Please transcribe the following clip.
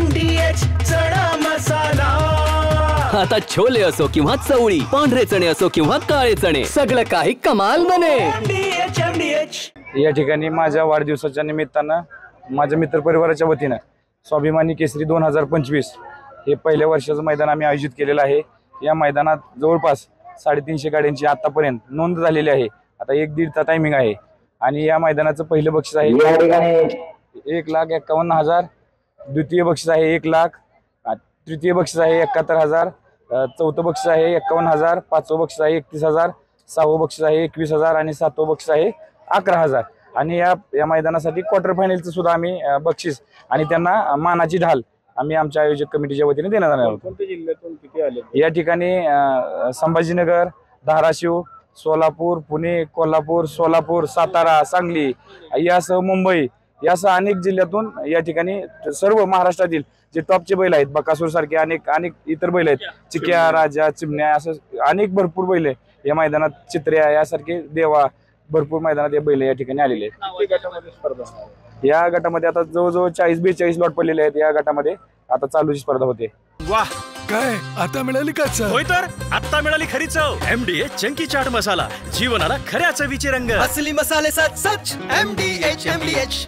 MDH चणा मसाला। आता छोले असो किंवा चवळी, पांढरे चणे असो किंवा काळे चणे, सगळं काही कमाल बने। MDH। या ठिकाणी माझ्या वाढदिवसाच्या निमित्तानं माझ्या मित्रपरिवाराच्या वतीनं स्वाभिमानी केसरी 2025 हे पहिल्या वर्षाचं मैदान आम्ही आयोजित केलेलं आहे। या मैदानात जवळपास 350 गाड्यांची आतापर्यंत नोंद झालेली आहे। आता 1-1.5चा टायमिंग आहे आणि या मैदानाचं पहिलं बक्षीस आहे 1,51,000, द्वितीय बक्षीस आहे 1 लाख, तृतीय बक्षीस आहे 71,000, चौथं बक्षीस आहे 51,000, पाचवं बक्षीस आहे 31,000, सहावं बक्षीस आहे 21,000 आणि सातवं बक्षीस आहे 11,000। आणि या मैदानासाठी क्वार्टर फायनलचं सुद्धा आम्ही बक्षीस आणि त्यांना मानाची ढाल आम्ही आमच्या आयोजक कमिटीच्या वतीने देण्यात आले आहोत। कोणत्या जिल्ह्यातून किती आले? या ठिकाणी संभाजीनगर, धाराशिव, सोलापूर, पुणे, कोल्हापूर, सोलापूर, सातारा, सांगली यासह मुंबई यासह अनेक जिल्ह्यातून या ठिकाणी सर्व महाराष्ट्रातील जे टॉपचे बैल आहेत, बकासूर सारखे अनेक इतर बैल आहेत, चिक्या, राजा, चिमण्या असं अनेक भरपूर बैल या मैदानात, चित्र्या यासारखे देवा भरपूर मैदानात या बैल या ठिकाणी आलेले आहेत। किती गटामध्ये स्पर्धा? या गटामध्ये आता जवळजवळ 40-42 लॉट पडलेले आहेत। या गटामध्ये आता चालूची स्पर्धा होते। वाह, काय आता मिळाली का चव? होय तर आता मिळाली खरी चव। MDH चंकी चाट मसाला, जीवनाला खऱ्या चवीचे रंग। असली मसाले सच MDH।